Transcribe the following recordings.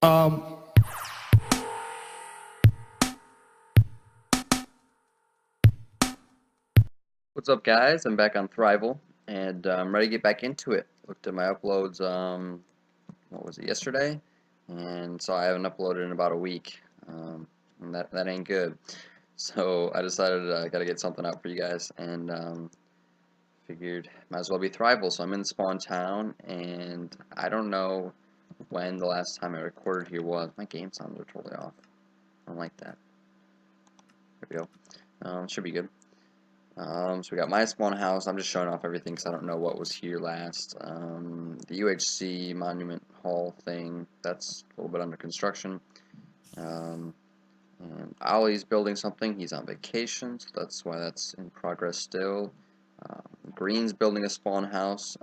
Um, What's up, guys? I'm back on Thrival, and I'm ready to get back into it. Looked at my uploads, what was it, yesterday? And so I haven't uploaded in about a week, and that ain't good. So I decided I gotta get something out for you guys, and figured might as well be Thrival. So I'm in Spawn Town, and I don't know when the last time I recorded here was. My game sounds are totally off. I don't like that. There we go. Should be good. So we got my spawn house. I'm just showing off everything because I don't know what was here last. The UHC Monument Hall thing, that's a little bit under construction. Um, and Ollie's building something. He's on vacation, so that's why that's in progress still. Green's building a spawn house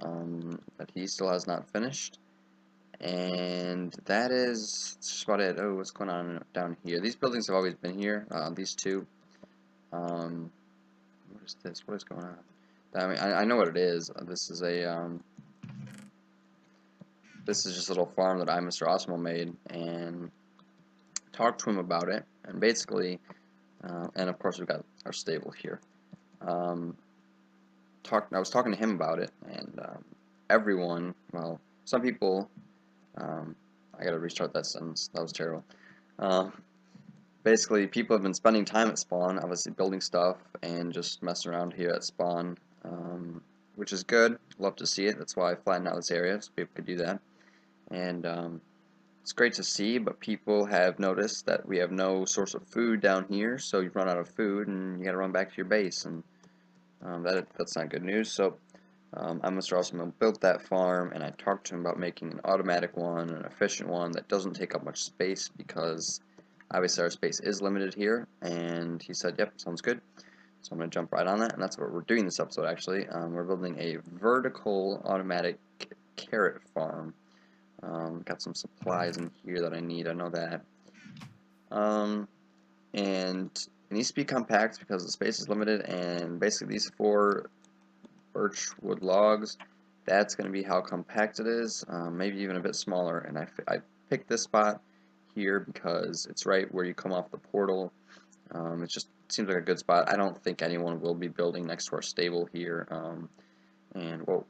that he still has not finished. And that is just about it. Oh, what's going on down here? These buildings have always been here, these two. What is this? What is going on? I mean, I know what it is. This is just a little farm that Mr. Osmo made, and talked to him about it. And basically, and of course we've got our stable here. I was talking to him about it, and everyone, well, some people, I gotta restart that sentence. That was terrible. Basically, people have been spending time at spawn, obviously building stuff and just messing around here at spawn, which is good. Love to see it. That's why I flattened out this area so people could do that. And it's great to see, but people have noticed that we have no source of food down here, so you run out of food and you gotta run back to your base, and that's not good news. So Mr. Awesome built that farm, and I talked to him about making an automatic one, an efficient one that doesn't take up much space, because obviously our space is limited here, and he said, yep, sounds good. So I'm going to jump right on that, and that's what we're doing this episode, actually. We're building a vertical automatic carrot farm. Got some supplies in here that I need, I know that. And it needs to be compact because the space is limited, and basically these 4 birch wood logs, that's going to be how compact it is, maybe even a bit smaller. And I picked this spot here because it's right where you come off the portal. It just seems like a good spot. I don't think anyone will be building next to our stable here. And whoa,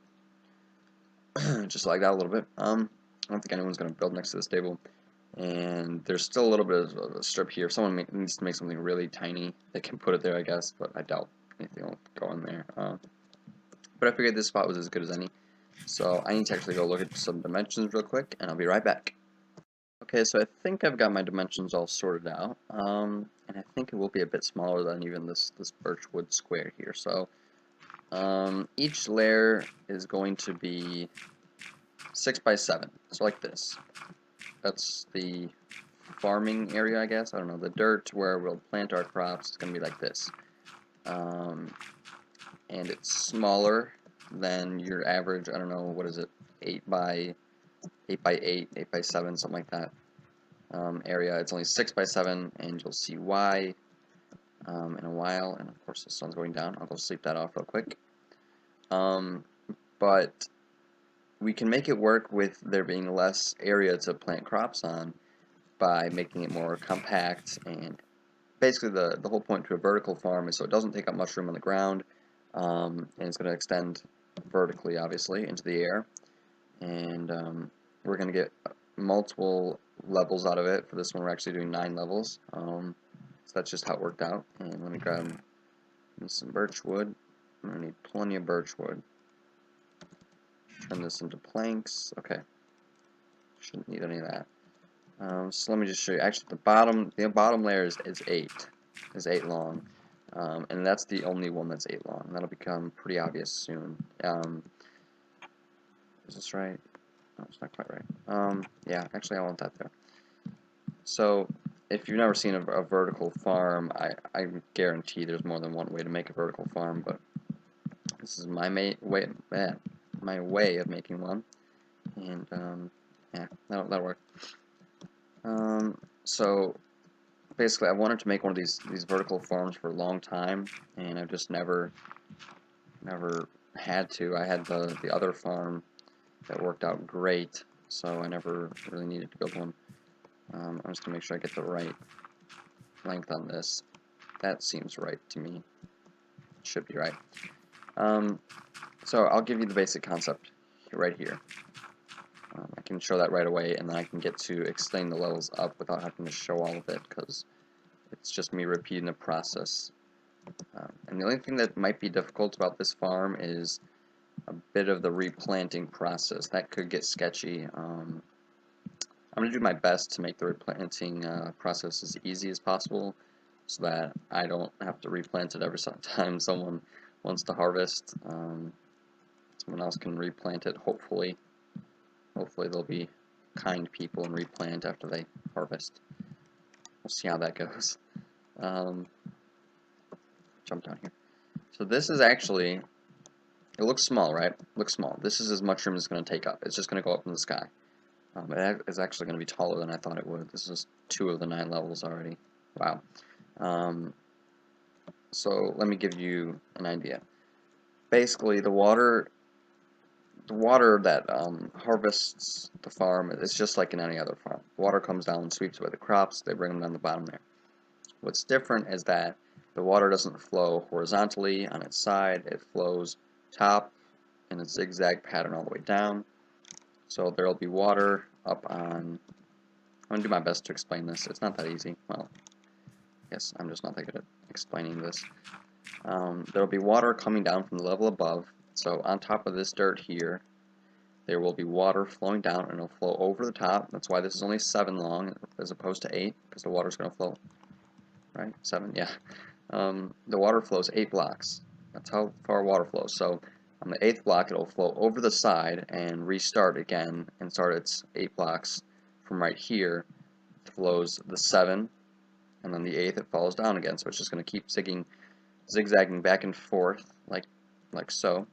just like that a little bit. I don't think anyone's going to build next to the stable. And there's still a little bit of a strip here. If someone needs to make something really tiny, they can put it there, I guess, but I doubt anything will go in there. But I figured this spot was as good as any. So I need to actually go look at some dimensions real quick, and I'll be right back. Okay, so I think I've got my dimensions all sorted out, and I think it will be a bit smaller than even this birchwood square here. So each layer is going to be 6 by 7, so like this. That's the farming area, I guess. I don't know, the dirt where we'll plant our crops is going to be like this. And it's smaller than your average, I don't know, what is it, 8 by 8 by 8, 8 by 7, something like that. Area. It's only 6 by 7, and you'll see why in a while. And of course, the sun's going down. I'll go sleep that off real quick. But we can make it work with there being less area to plant crops on by making it more compact. And basically, the whole point to a vertical farm is so it doesn't take up much room on the ground, and it's going to extend vertically, obviously, into the air. And we're going to get multiple levels out of it. For this one, we're actually doing 9 levels. So that's just how it worked out. And let me grab me some birch wood. I'm going to need plenty of birch wood. Turn this into planks. Okay. Shouldn't need any of that. So let me just show you. Actually, the bottom layer is 8. Is 8 long. And that's the only one that's 8 long. That'll become pretty obvious soon. Is this right? No, it's not quite right. Yeah, actually I want that there. So, if you've never seen a vertical farm, I guarantee there's more than one way to make a vertical farm, but this is my way of making one, and yeah, that'll work. So basically, I wanted to make one of these vertical farms for a long time, and I've just never had to. I had the other farm that worked out great, so I never really needed to build one. I'm just going to make sure I get the right length on this. That seems right to me. It should be right. So I'll give you the basic concept right here. I can show that right away, and then I can get to extending the levels up without having to show all of it, because it's just me repeating the process. And the only thing that might be difficult about this farm is a bit of the replanting process. That could get sketchy. I'm going to do my best to make the replanting process as easy as possible, so that I don't have to replant it every time someone wants to harvest. Someone else can replant it, hopefully. Hopefully they'll be kind people and replant after they harvest. We'll see how that goes. Jump down here. So this is actually, it looks small, right? It looks small. This is as much room as it's going to take up. It's just going to go up in the sky. It is actually going to be taller than I thought it would. This is 2 of the 9 levels already. Wow. So let me give you an idea. Basically, the water that harvests the farm is just like in any other farm. Water comes down and sweeps away the crops. They bring them down the bottom there. What's different is that the water doesn't flow horizontally on its side. It flows top in a zigzag pattern all the way down. So there will be water up on... I'm going to do my best to explain this. It's not that easy. Well, I guess I'm just not that good at explaining this. There will be water coming down from the level above. So on top of this dirt here, there will be water flowing down, and it'll flow over the top. That's why this is only 7 long as opposed to 8, because the water's going to flow, right? 7, yeah. The water flows 8 blocks. That's how far water flows. So on the 8th block, it'll flow over the side and restart again and start its 8 blocks from right here. It flows the 7, and then the 8th it falls down again. So it's just going to keep zigzagging back and forth like so.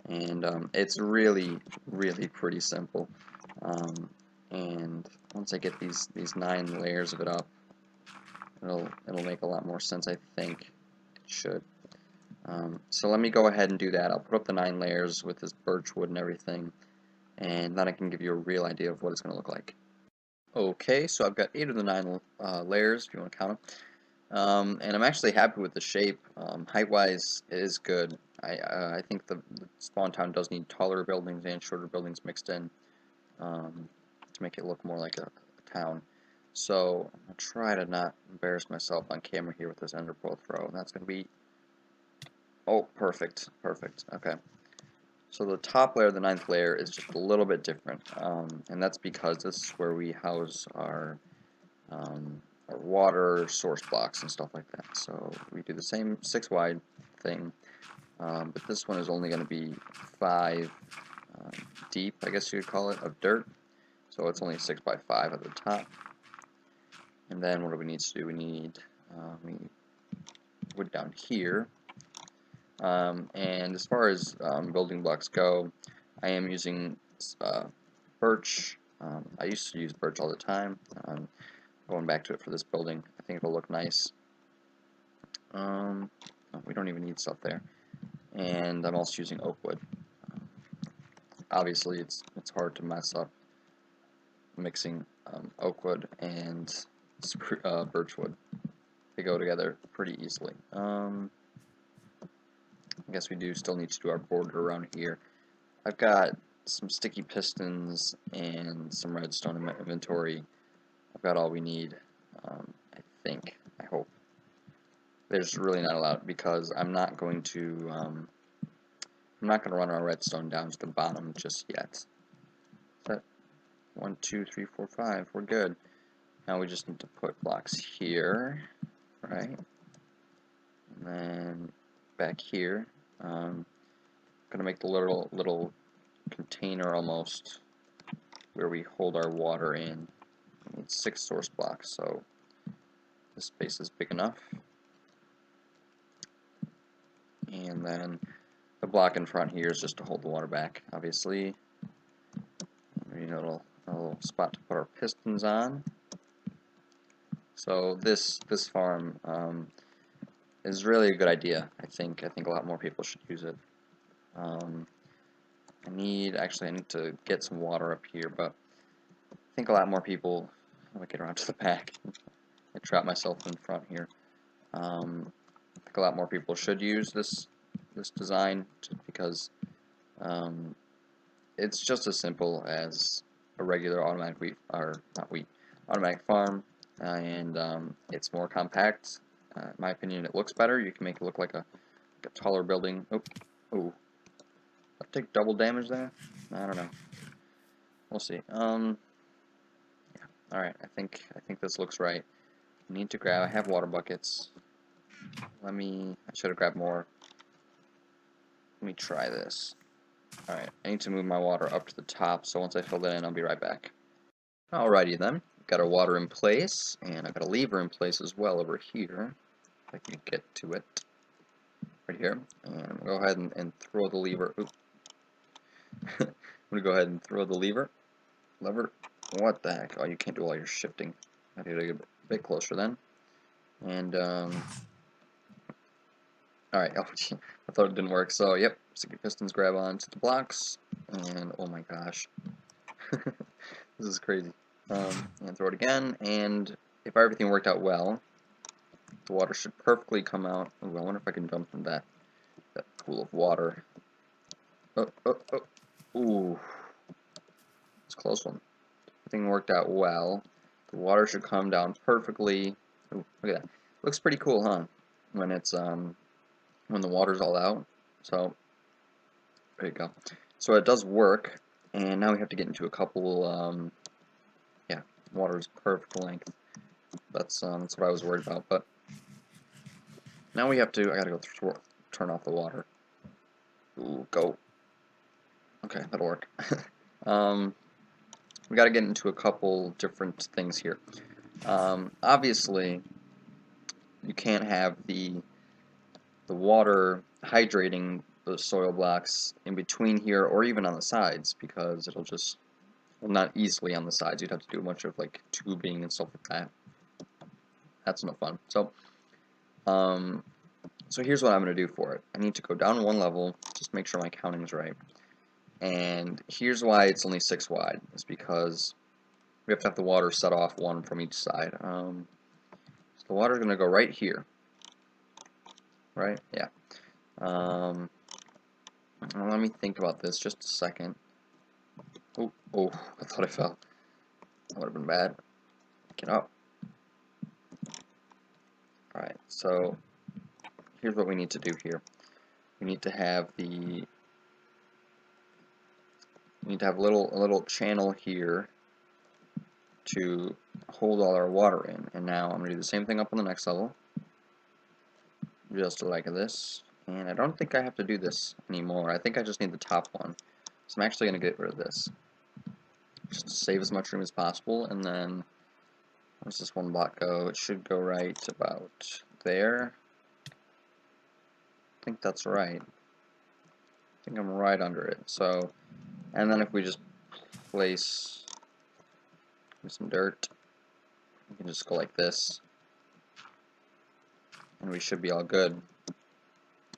And it's really pretty simple. And once I get these 9 layers of it up, it'll make a lot more sense. I think it should. So let me go ahead and do that. I'll put up the 9 layers with this birch wood and everything, and then I can give you a real idea of what it's going to look like. Okay, so I've got 8 of the 9 layers, if you want to count them. And I'm actually happy with the shape. Height-wise, it is good. I think the spawn town does need taller buildings and shorter buildings mixed in to make it look more like a town. So I'm going to try to not embarrass myself on camera here with this ender pearl throw. And that's going to be... Oh, perfect. Okay. So the top layer, the 9th layer, is just a little bit different. And that's because this is where we house our water source blocks and stuff like that. So we do the same 6 wide thing, but this one is only going to be 5 deep, I guess you could call it, of dirt. So it's only 6 by 5 at the top. And then what do we need to do? We need wood down here. And as far as building blocks go, I am using birch. I used to use birch all the time. Going back to it for this building, I think it'll look nice. We don't even need stuff there. And I'm also using oak wood. Obviously, it's hard to mess up mixing oak wood and birch wood. They go together pretty easily. I guess we do still need to do our border around here. I've got some sticky pistons and some redstone in my inventory. I've got all we need, I think, I hope. There's really not a lot, because I'm not going to run our redstone down to the bottom just yet. Is that 1, 2, 3, 4, 5? We're good. Now we just need to put blocks here, right? And then back here. I'm gonna make the little container almost where we hold our water in. We need 6 source blocks, so this space is big enough. And then the block in front here is just to hold the water back, obviously. We need a little spot to put our pistons on. So this farm is really a good idea. I think a lot more people should use it. I need to get some water up here, but I think a lot more people How do I get around to the back? I trapped myself in front here. I think a lot more people should use this design just because it's just as simple as a regular automatic automatic farm, and it's more compact. In my opinion, it looks better. You can make it look like a taller building. Oh, ooh, I'll take double damage there. I don't know. We'll see. Yeah. All right. I think this looks right. I need to grab. I have water buckets. I should have grabbed more. Let me try this. Alright, I need to move my water up to the top, so once I fill that in, I'll be right back. Alrighty then, got our water in place, and I've got a lever in place as well over here. If I can get to it. Right here. And I'm going to go ahead and throw the lever. Oop. I'm going to go ahead and throw the lever. What the heck? Oh, you can't do all your shifting. I need to get a bit closer then. And, alright, oh, I thought it didn't work, so yep, sticky pistons grab onto the blocks, and oh my gosh, this is crazy. And throw it again, and if everything worked out well, the water should perfectly come out. Ooh, I wonder if I can jump in that pool of water. Oh, ooh, it's a close one. Everything worked out well. The water should come down perfectly. Ooh, look at that. Looks pretty cool, huh? When it's when the water's all out. So there you go. So it does work, and now we have to get into a couple. Yeah, water's perfect length. That's what I was worried about. But now we have to. I gotta go turn off the water. Ooh, go. Okay, that'll work. We gotta get into a couple different things here. Obviously, you can't have the water hydrating the soil blocks in between here or even on the sides, because it'll just, well, not easily on the sides. You'd have to do a bunch of like tubing and stuff like that. That's no fun. So so here's what I'm going to do for it. I need to go down one level, just make sure my counting's right. And here's why it's only 6 wide. It's because we have to have the water set off one from each side. So the water's going to go right here. Right? Yeah. Let me think about this just a second. Oh, I thought I fell. That would have been bad. Get up. Alright, so here's what we need to do here. We need to have a little channel here to hold all our water in. And now I'm going to do the same thing up on the next level. Just like this. And I don't think I have to do this anymore. I think I just need the top one. So I'm actually going to get rid of this. Just to save as much room as possible. And then, where's this one block go? It should go right about there. I think that's right. I think I'm right under it. So, and then if we just place some dirt, we can just go like this. And we should be all good.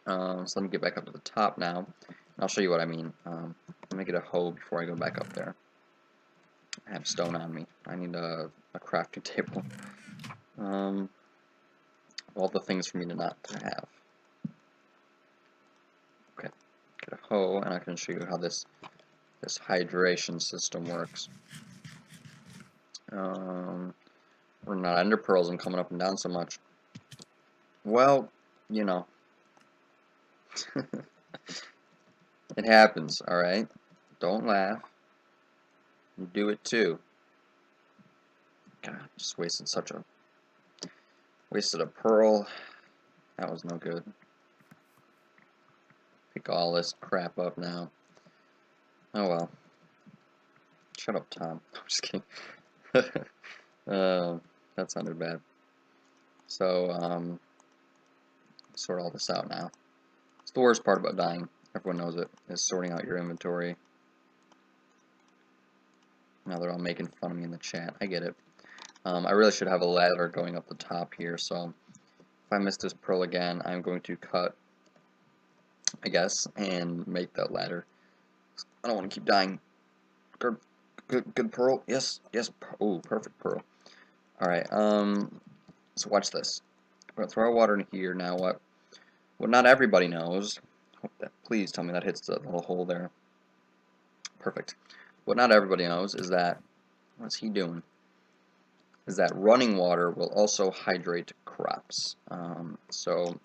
So let me get back up to the top now. And I'll show you what I mean. Let me get a hoe before I go back up there. I have stone on me. I need a crafting table. All the things for me to not have. Okay, get a hoe, and I can show you how this hydration system works. We're not ender pearls and coming up and down so much. Well, you know. It happens, alright? Don't laugh. You do it too. God, just wasted a pearl. That was no good. Pick all this crap up now. Oh well. Shut up, Tom. I'm just kidding. That sounded bad. So, sort all this out now. It's the worst part about dying. Everyone knows it, is sorting out your inventory. Now they're all making fun of me in the chat. I get it. I really should have a ladder going up the top here, so if I miss this pearl again, I'm going to cut, I guess, and make that ladder. I don't want to keep dying. Good pearl. Yes. Oh, perfect pearl. Alright, so watch this. We're gonna throw our water in here. Now what not everybody knows, hope that, please tell me that hits the little hole there. Perfect. What not everybody knows is that, what's he doing? Is that running water will also hydrate crops. So,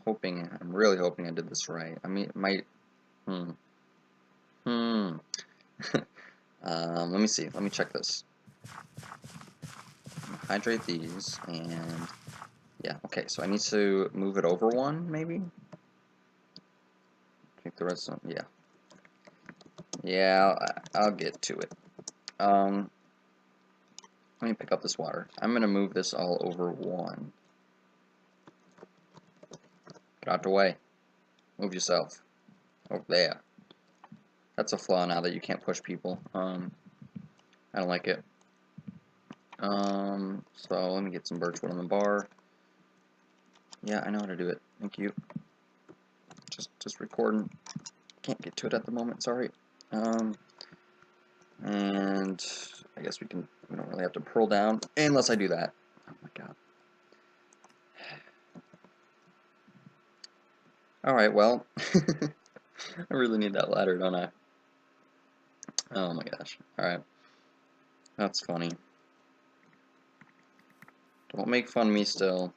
I'm really hoping I did this right. I mean, let me see. Let me check this. Hydrate these, and yeah, okay. So I need to move it over one, maybe. Take the rest of them. Yeah. Yeah, I'll get to it. Let me pick up this water. I'm gonna move this all over one. Get out the way. Move yourself. Over there. That's a flaw now that you can't push people. I don't like it. So let me get some birchwood on the bar. Yeah, I know how to do it. Thank you. Just recording. Can't get to it at the moment, sorry. And I guess we don't really have to pearl down unless I do that. Oh my god. Alright, well, I really need that ladder, don't I? Oh my gosh. Alright. That's funny. Don't make fun of me still.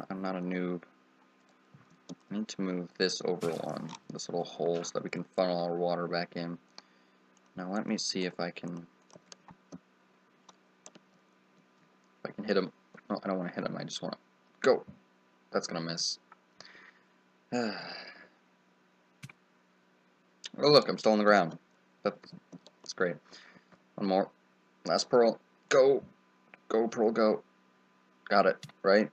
I'm not a noob. I need to move this over one, this little hole, so that we can funnel our water back in. Now let me see if I can hit him. Oh, I don't want to hit him, I just want to go. That's gonna miss. Oh look, I'm still on the ground. That's great. One more. Last pearl. Go. Go, pearl, go. Got it, right?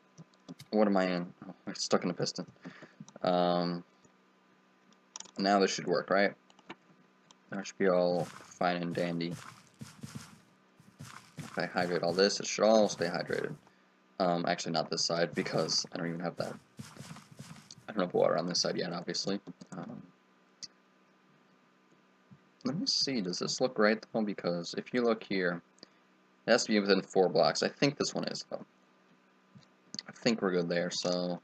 What am I in? Oh, I'm stuck in a piston. Now this should work, right? That should be all fine and dandy. If I hydrate all this, it should all stay hydrated. Actually not this side, because I don't even have that. I don't have water on this side yet, obviously. Let me see, does this look right though? Because if you look here, it has to be within 4 blocks. I think this one is, though. I think we're good there, so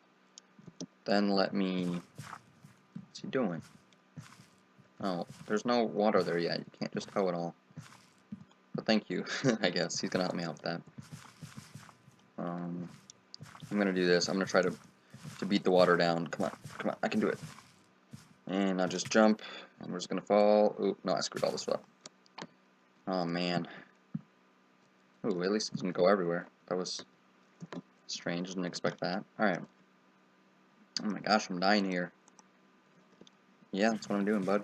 then let me... What's he doing? Oh, there's no water there yet. You can't just hoe it all. But thank you, I guess. He's gonna help me out with that. I'm gonna do this. I'm gonna try to beat the water down. Come on, come on, I can do it. And I'll just jump, and we're just gonna fall. Oop, no, I screwed all this up. Oh, man. Ooh, at least it didn't go everywhere. That was strange, didn't expect that. Alright. Oh my gosh, I'm dying here. Yeah, that's what I'm doing, bud.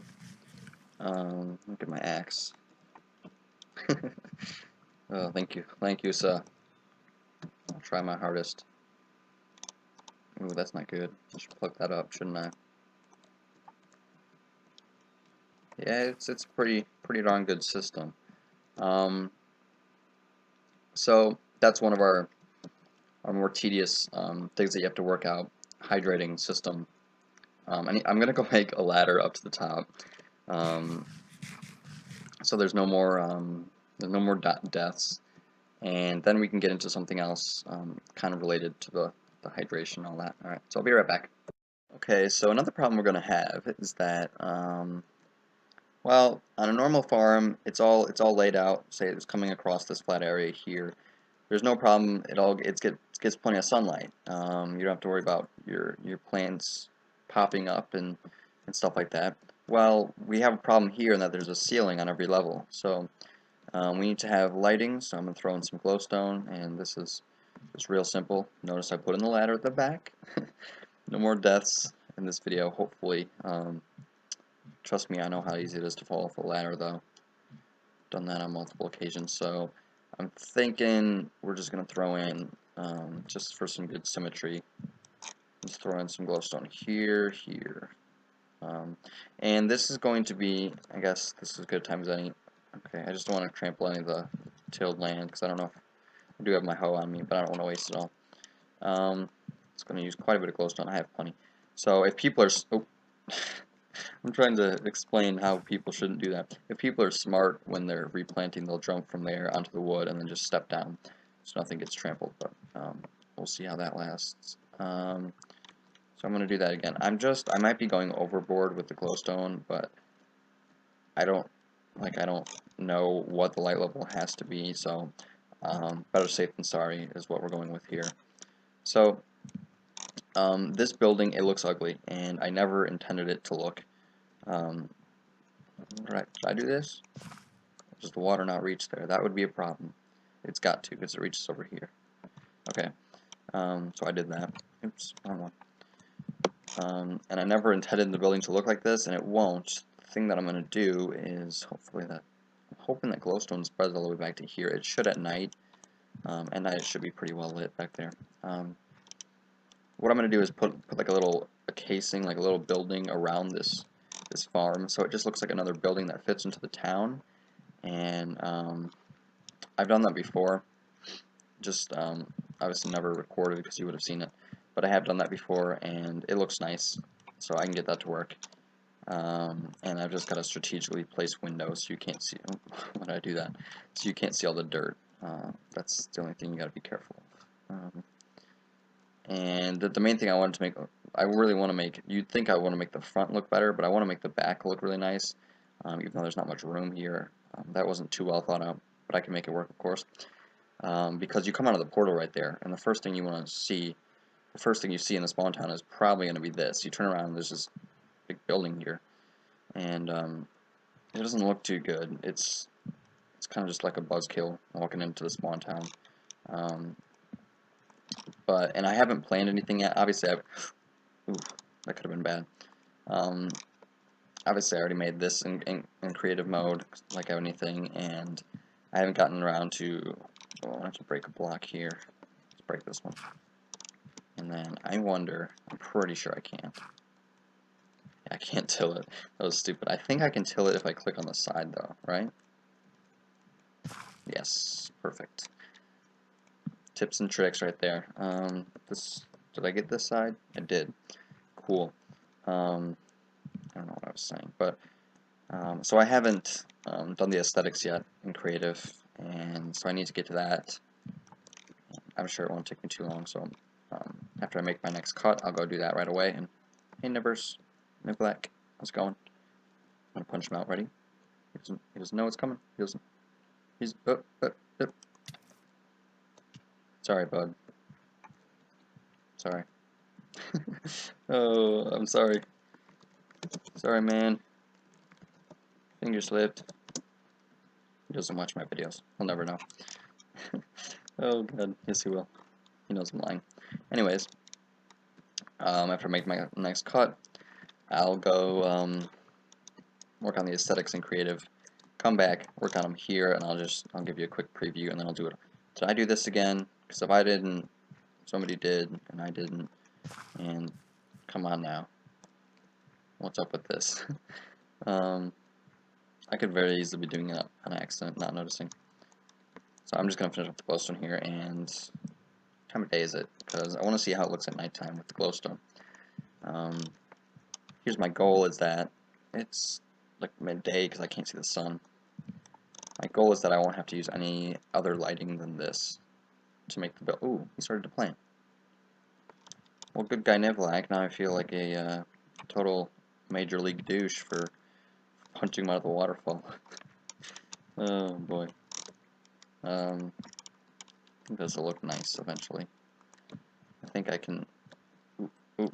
Look at my axe. Oh, thank you, sir. I'll try my hardest. Ooh, that's not good. I should plug that up, shouldn't I? Yeah, it's pretty darn good system. So that's one of our more tedious things that you have to work out. Hydrating system. I'm gonna go make a ladder up to the top. So there's no more deaths, and then we can get into something else kind of related to the hydration and all that. Alright, so I'll be right back. Okay, so another problem we're going to have is that, well, on a normal farm, it's all laid out. Say it's coming across this flat area here. There's no problem. It gets plenty of sunlight. You don't have to worry about your plants popping up and stuff like that. Well, we have a problem here in that there's a ceiling on every level. So we need to have lighting. So I'm going to throw in some glowstone, and this is real simple. Notice I put in the ladder at the back. No more deaths in this video, hopefully. Trust me, I know how easy it is to fall off a ladder, though. Done that on multiple occasions, so I'm thinking we're just going to throw in, just for some good symmetry, just throw in some glowstone here, and this is going to be, I guess, this is as good a time as any. Okay, I just don't want to trample any of the tilled land, because I don't know if I do have my hoe on me, but I don't want to waste it all. It's going to use quite a bit of glowstone. I have plenty. So if people are... Oh, I'm trying to explain how people shouldn't do that. If people are smart when they're replanting, they'll jump from there onto the wood and then just step down so nothing gets trampled, but we'll see how that lasts. So I'm going to do that again. I might be going overboard with the glowstone, but I don't know what the light level has to be, so better safe than sorry is what we're going with here. So this building, it looks ugly, and I never intended it to look. Did I do this? Does the water not reach there? That would be a problem. It's got to, because it reaches over here. Okay, so I did that. Oops, wrong one. And I never intended the building to look like this, and it won't. The thing that I'm going to do is I'm hoping that glowstone spreads all the way back to here. It should at night. At night it should be pretty well lit back there. What I'm going to do is put like a casing, like a little building around this farm, so it just looks like another building that fits into the town. And I've done that before. Just obviously never recorded because you would have seen it, but I have done that before, and it looks nice, so I can get that to work. And I've just got to strategically place windows so you can't see. Oh, why did I do that? So you can't see all the dirt. That's the only thing you got to be careful of. And the main thing I wanted to make, I really want to make, you'd think I want to make the front look better, but I want to make the back look really nice, even though there's not much room here. That wasn't too well thought out, but I can make it work, of course. Because you come out of the portal right there, and the first thing you want to see, the first thing you see in the spawn town is probably going to be this. You turn around and there's this big building here, and it doesn't look too good. It's kind of just like a buzzkill walking into the spawn town. And I haven't planned anything yet. Obviously, ooh, that could have been bad. Obviously, I already made this in creative mode, like anything, and I haven't gotten around to. Oh, I have to break a block here. Let's break this one. And then I wonder, I'm pretty sure I can't. Yeah, I can't till it. That was stupid. I think I can till it if I click on the side, though, right? Yes, perfect. Tips and tricks right there. Did I get this side? I did. Cool. I don't know what I was saying, but so I haven't done the aesthetics yet in creative, and so I need to get to that. I'm sure it won't take me too long, so after I make my next cut, I'll go do that right away. And hey, Nibbers, Niblack, how's it going? I'm gonna punch him out. Ready? He doesn't know it's coming. He's up. Sorry, bud. Sorry. Oh, I'm sorry. Sorry, man. Finger slipped. He doesn't watch my videos. He'll never know. Oh, God. Yes, he will. He knows I'm lying. Anyways, after I make my next cut, I'll go work on the aesthetics and creative. Come back, work on them here, and I'll give you a quick preview, and then I'll do it. Did I do this again? Because if I didn't, somebody did, and I didn't. And come on now. What's up with this? I could very easily be doing it on accident, not noticing. So I'm just going to finish up the glowstone here, and what time of day is it? Because I want to see how it looks at nighttime with the glowstone. Here's my goal, is that it's like midday because I can't see the sun. My goal is that I won't have to use any other lighting than this to make the build. Ooh, he started to plant. Well, good guy Nivlak. Now I feel like a total major league douche for punching him out of the waterfall. Oh boy. This will look nice eventually. I think I can. Ooh.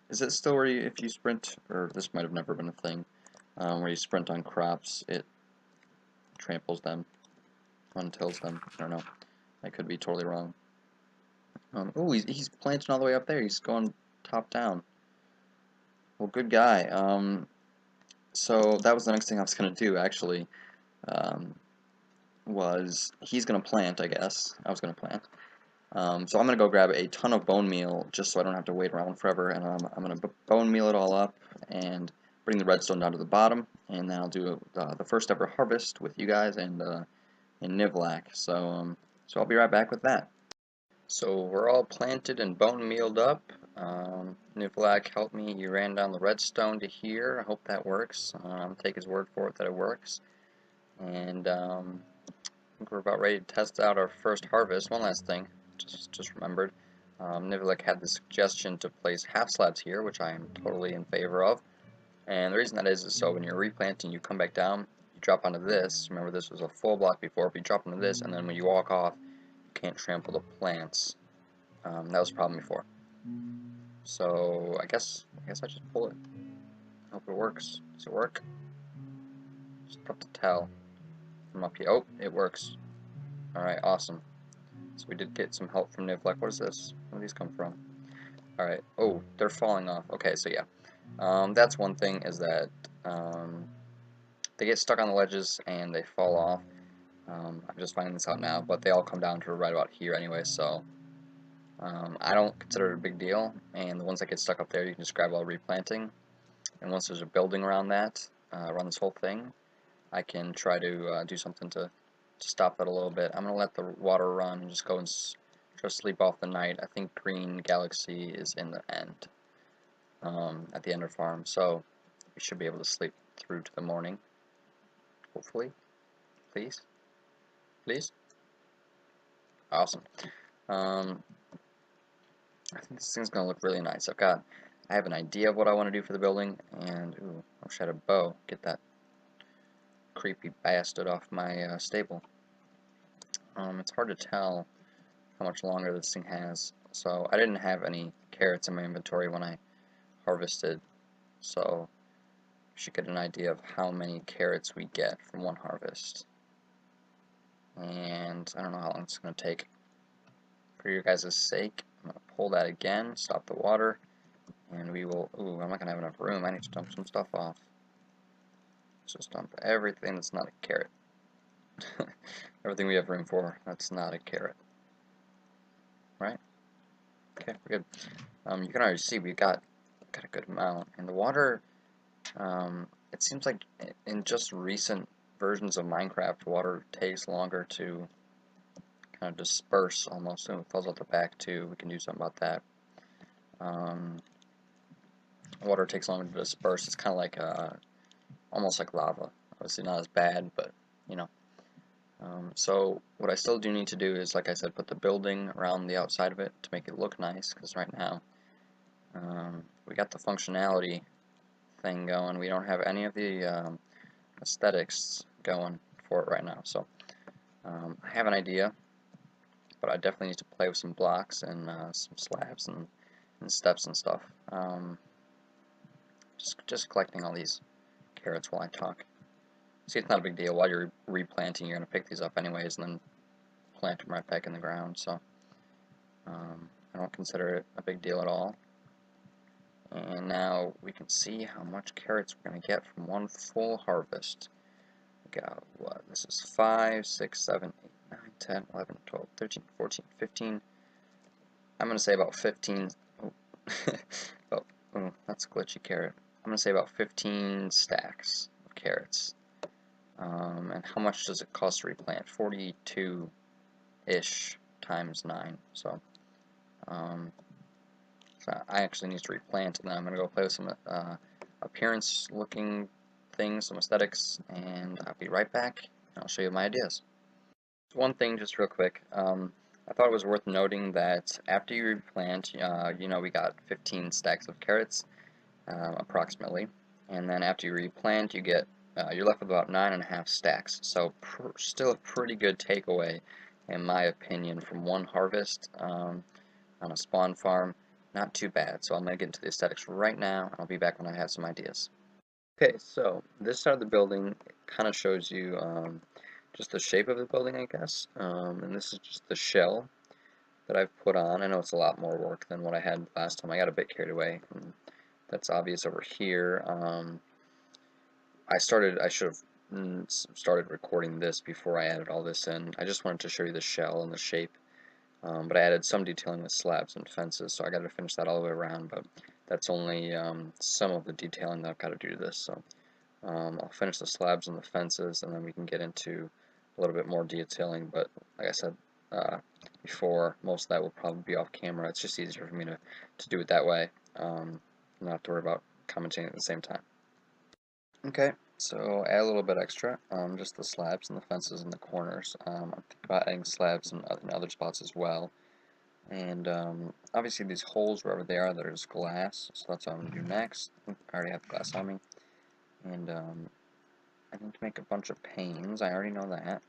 Is it still where if you sprint, or this might have never been a thing, where you sprint on crops, it tramples them, untills them. I don't know. I could be totally wrong. Oh, he's planting all the way up there. He's going top down. Well, good guy. So that was the next thing I was gonna do, actually. Was he's gonna plant? I guess I was gonna plant. So I'm gonna go grab a ton of bone meal just so I don't have to wait around forever, and I'm gonna bone meal it all up and bring the redstone down to the bottom, and then I'll do the first ever harvest with you guys and Nivlak. So I'll be right back with that. So we're all planted and bone mealed up. Nivlak helped me. He ran down the redstone to here. I hope that works. Take his word for it that it works. And I think we're about ready to test out our first harvest. One last thing, just remembered. Nivlak had the suggestion to place half slabs here, which I am totally in favor of. And the reason that is so when you're replanting, you come back down, you drop onto this. Remember, this was a full block before, but you drop onto this, and then when you walk off, you can't trample the plants. That was a problem before. So I guess I just pull it. Hope it works. Does it work? Just tough to tell from up here. Oh, it works. Alright, awesome. So we did get some help from Nivlek. What is this? Where do these come from? Alright. Oh, they're falling off. Okay, so yeah. That's one thing, is that they get stuck on the ledges and they fall off. I'm just finding this out now, but they all come down to right about here anyway, so I don't consider it a big deal. And the ones that get stuck up there, you can just grab while replanting. And once there's a building around that, around this whole thing, I can try to do something to stop that a little bit. I'm going to let the water run and just go and try to sleep off the night. I think Green Galaxy is in the end, at the end of farm, so we should be able to sleep through to the morning, hopefully. Please? Please? Awesome. I think this thing's going to look really nice. I have an idea of what I want to do for the building, and, ooh, I wish I had a bow. Get that creepy bastard off my stable. It's hard to tell how much longer this thing has. So I didn't have any carrots in my inventory when I harvested, so you should get an idea of how many carrots we get from one harvest. And I don't know how long it's going to take. For your guys' sake, I'm going to pull that again, stop the water, and we will... Ooh, I'm not going to have enough room. I need to dump some stuff off. Let's just dump everything that's not a carrot. Everything we have room for, that's not a carrot. Right? Okay, we're good. You can already see we got a good amount. And the water, it seems like in just recent versions of Minecraft, water takes longer to kind of disperse almost. And it falls out the back too. We can do something about that. Water takes longer to disperse. It's kind of like almost like lava. Obviously not as bad, but you know. So what I still do need to do is, like I said, put the building around the outside of it to make it look nice, because right now we got the functionality thing going. We don't have any of the aesthetics going for it right now. So I have an idea, but I definitely need to play with some blocks and some slabs and steps and stuff. Just collecting all these carrots while I talk. See, it's not a big deal. While you're replanting, you're going to pick these up anyways and then plant them right back in the ground. So I don't consider it a big deal at all. And now we can see how much carrots we're going to get from one full harvest. We got, what, this is 5, 6, 7, 8, 9, 10, 11, 12, 13, 14, 15. I'm going to say about 15. Oh, oh, that's a glitchy carrot. I'm going to say about 15 stacks of carrots. And how much does it cost to replant? 42-ish times 9. So I actually need to replant, and then I'm going to go play with some appearance-looking things, some aesthetics, and I'll be right back, and I'll show you my ideas. One thing, just real quick, I thought it was worth noting that after you replant, you know, we got 15 stacks of carrots, approximately, and then after you replant, you get you're left with about 9.5 stacks. So still a pretty good takeaway, in my opinion, from one harvest on a spawn farm. Not too bad. So I'm going to get into the aesthetics right now, and I'll be back when I have some ideas. Okay, so this side of the building kind of shows you just the shape of the building, I guess. And this is just the shell that I've put on. I know it's a lot more work than what I had last time. I got a bit carried away. And that's obvious over here. I should have started recording this before I added all this in. I just wanted to show you the shell and the shape. But I added some detailing with slabs and fences, so I got to finish that all the way around, but that's only some of the detailing that I've got to do to this. So I'll finish the slabs and the fences, and then we can get into a little bit more detailing. But like I said, before. Most of that will probably be off camera. It's just easier for me to do it that way. Not have to worry about commenting at the same time. Okay, so add a little bit extra, just the slabs and the fences and the corners. I'm thinking about adding slabs in other spots as well. And obviously these holes, wherever they are, there's glass, so that's what I'm going to do next. I already have the glass on me. And I need to make a bunch of panes. I already know that.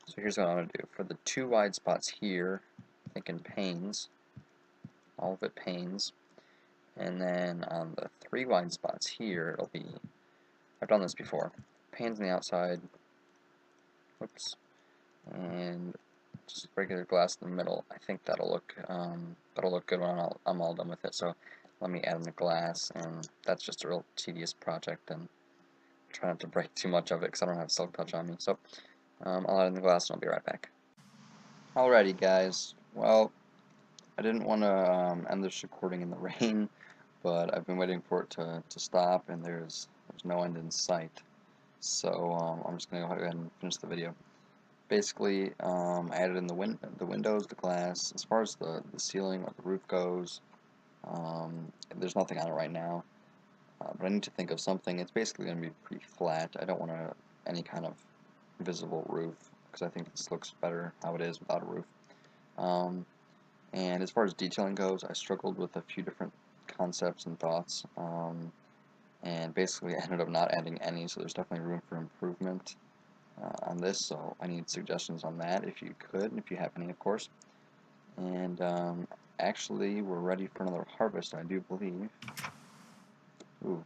So here's what I'm going to do. For the 2 wide spots here, I'm thinking panes. All of it panes. And then on the 3 wide spots here, it'll be, I've done this before, panes on the outside, whoops, and just regular glass in the middle. I think that'll look good when I'm all done with it. So let me add in the glass, and that's just a real tedious project, and try not to break too much of it because I don't have silk touch on me. So I'll add in the glass and I'll be right back. Alrighty guys, well, I didn't want to end this recording in the rain, but I've been waiting for it to stop, and there's no end in sight. So I'm just going to go ahead and finish the video. Basically, I added in the windows, the glass. As far as the ceiling or the roof goes, there's nothing on it right now, but I need to think of something. It's basically going to be pretty flat. I don't want any kind of visible roof, because I think this looks better how it is without a roof. And as far as detailing goes, I struggled with a few different concepts and thoughts, and basically I ended up not adding any, so there's definitely room for improvement on this, so I need suggestions on that if you could, if you have any, of course. And actually, we're ready for another harvest, I do believe. Ooh.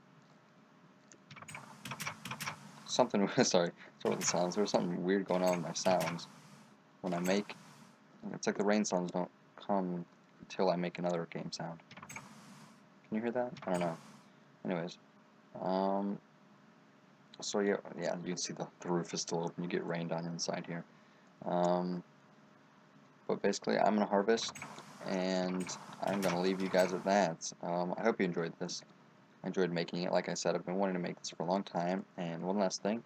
Something, sorry with the sounds. There was something weird going on with my sounds when I make. It's like the rain sounds don't come until I make another game sound. Can you hear that? I don't know. Anyways, so yeah, you can see the roof is still open. You get rained on inside here. But basically, I'm gonna harvest, and I'm gonna leave you guys at that. I hope you enjoyed this. I enjoyed making it. Like I said, I've been wanting to make this for a long time. And one last thing,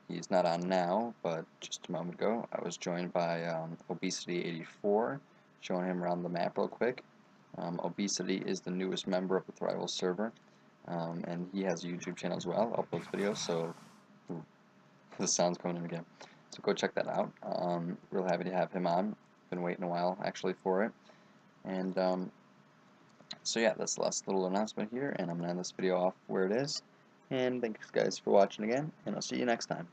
he's not on now, but just a moment ago, I was joined by Obesity84, showing him around the map real quick. Obesity is the newest member of the Thrival server, and he has a YouTube channel as well, uploads videos, so ooh, the sound's coming in again. So go check that out. Real happy to have him on. Been waiting a while, actually, for it. And so yeah, that's the last little announcement here, and I'm going to end this video off where it is. And thanks guys for watching again, and I'll see you next time.